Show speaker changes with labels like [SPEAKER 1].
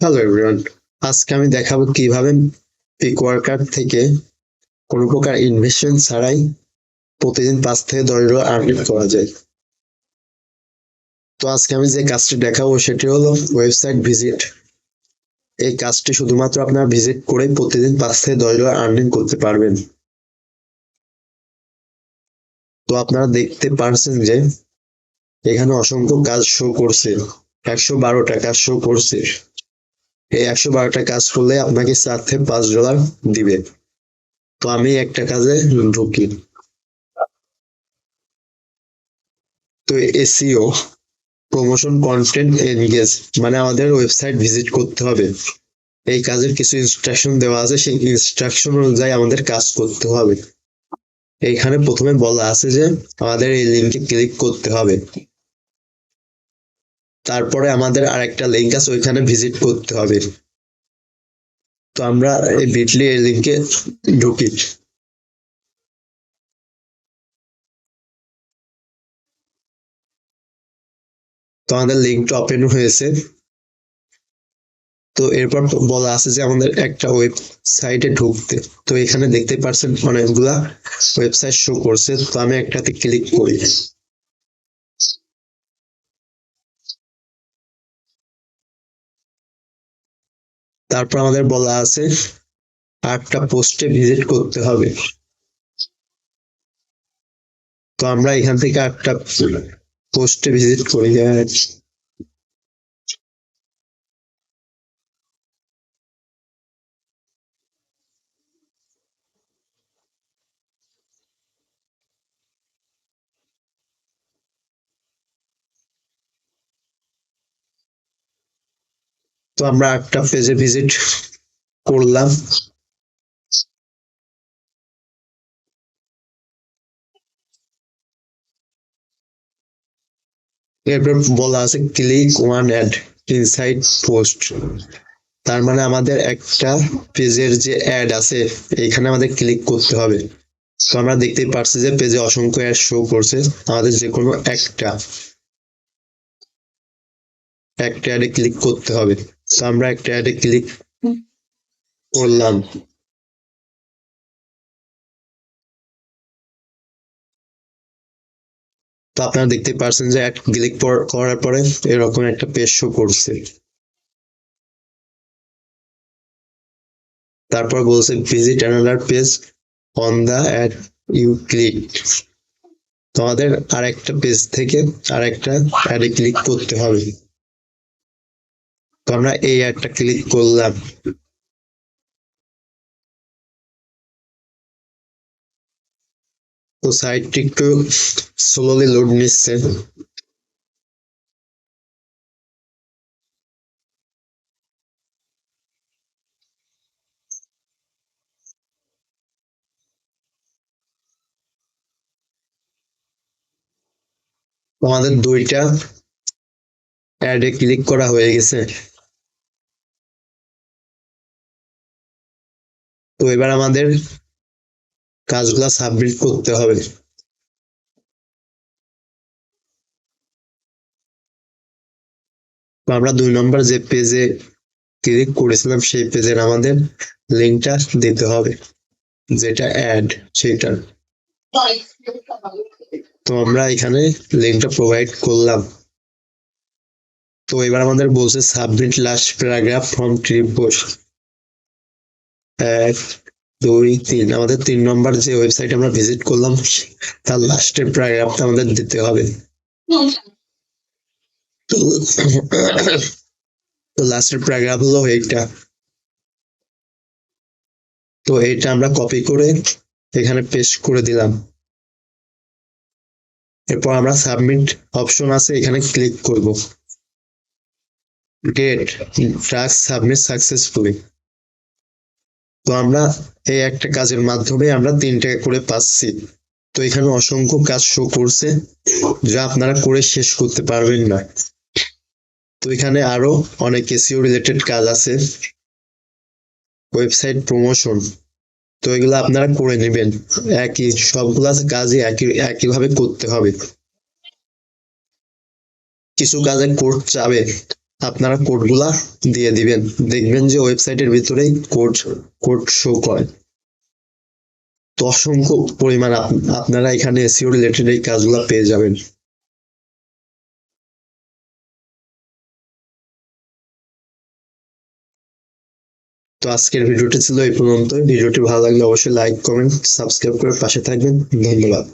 [SPEAKER 1] Hello everyone, আজকে আমি দেখাবো কিভাবে পিকওয়ার্কার থেকে কোনো প্রকার ইনভেস্টমেন্ট ছাড়াই প্রতিদিন 5 থেকে 10 ডলার আর্নিং করা যায়। তো আজকে আমি যে কাজটি দেখাবো সেটি হলো ওয়েবসাইট ভিজিট। এই কাজটি শুধুমাত্র আপনারা ভিজিট করে প্রতিদিন 5 থেকে 10 ডলার আর্নিং করতে পারবেন। তো আপনারা দেখতে পারছেন যে এখানে অসংখ্য কাজ শো করছে, 112টা কাজ শো করছে। এই 112টা কাজ করলে আপনাকে 4 থেকে 5 ডলার দিবে। তো আমি একটা কাজে ঢুকি। তো এসইও প্রমোশন কন্টেন্ট এনগেজ মানে আমাদের ওয়েবসাইট ভিজিট করতে হবে। এই কাজের কিছু ইনস্ট্রাকশন দেওয়া আছে, সেই ইনস্ট্রাকশন অনুযায়ী আমাদের কাজ করতে হবে। এইখানে প্রথমে বলা আছে যে আমাদের এই লিঙ্কে ক্লিক করতে হবে, তারপরে আমাদের আরেকটা লিঙ্ক আছে ওইখানে ভিজিট করতে হবে। তো আমরা এই বিটলি এই লিঙ্কে ঢুকি। তো আমাদের লিঙ্কটা ওপেন হয়েছে। তো এরপর বলা আছে যে আমাদের একটা ওয়েবসাইটে ঢুকতে। তো এখানে দেখতে পাচ্ছেন অনেকগুলা ওয়েবসাইট শো করছে। তো আমি একটাতে ক্লিক করি। তারপর আমাদের বলা আছে 8টা পোস্টে ভিজিট করতে হবে। তো আমরা এখান থেকে 8টা পোস্টে ভিজিট করি। তো আমরা 8টা পেজে ভিজিট করলাম। এরপর বলা আছে click one ad inside post. তার মানে আমাদের একটা পেজের যে অ্যাড আছে এইখানে আমাদের ক্লিক করতে হবে। তো আমরা দেখতেই পারছি যে পেজে অসংখ্য অ্যাড শো করছে, আমাদের যে কোনো একটা অ্যাডে ক্লিক করতে হবে। তো আমরা একটা অ্যাডে ক্লিক করলাম। তো আপনারা দেখতে পাচ্ছেন যে অ্যাড ক্লিক করার পরে এরকম একটা পেজ শো করছে। তারপর বলছে visit another page on the ad you click. তো আমাদের আরেকটা পেজ থেকে আরেকটা অ্যাডে ক্লিক করতে হবে। তো আমরা এই অ্যাডটা ক্লিক করলাম। তো সাইটটি একটু স্লোলি লোড নিচ্ছে। আমাদের 2টা অ্যাডে ক্লিক করা হয়ে গেছে। তো এবার আমাদের কাজগুলা সাবমিট করতে হবে। তো আমরা 2 নম্বর যে পেজে ক্লিক করেছিলাম সেই পেজের আমাদের লিঙ্কটা দিতে হবে, যেটা অ্যাড সেটার। তো আমরা এখানে লিঙ্কটা প্রোভাইড করলাম। তো এবার আমাদের বলছে submit last paragraph from tree post 1 2 3। আমাদের 3 নম্বর যে ওয়েবসাইট আমরা ভিজিট করলাম তার লাস্টের প্যারাগ্রাফটা আমাদের দিতে হবে। তো লাস্টের প্যারাগ্রাফ হলো এইটা। তো এইটা আমরা কপি করে এখানে পেস্ট করে দিলাম। এরপর আমরা সাবমিট অপশন আছে এখানে ক্লিক করব। Get task submit successfully. তো আমরা এই একটা কাজের মাধ্যমে আমরা 3 টাকা করে পাচ্ছি। তো এখানে অসংখ্য কাজ শো করছে যা আপনারা করে শেষ করতে পারবেন না। তো এখানে আরো অনেক এসইও রিলেটেড কাজ আছে, ওয়েবসাইট প্রমোশন। তো এগুলো আপনারা করে নেবেন, একই সবগুলা কাজই একইভাবে করতে হবে। কিছু কাজে কোড চাবে, আপনারা কোডগুলা দিয়ে দিবেন, দেখবেন যে ওয়েবসাইটের ভিতরেই কোড শো করে। তো অসংখ্য পরিমাণ আপনারা এখানে এসইও রিলেটেড এই কাজগুলো পেয়ে যাবেন। তো আজকের ভিডিওটি ছিল এই পর্যন্ত। ভিডিওটি ভালো লাগলে অবশ্যই লাইক, কমেন্ট, সাবস্ক্রাইব করে পাশে থাকবেন। ধন্যবাদ।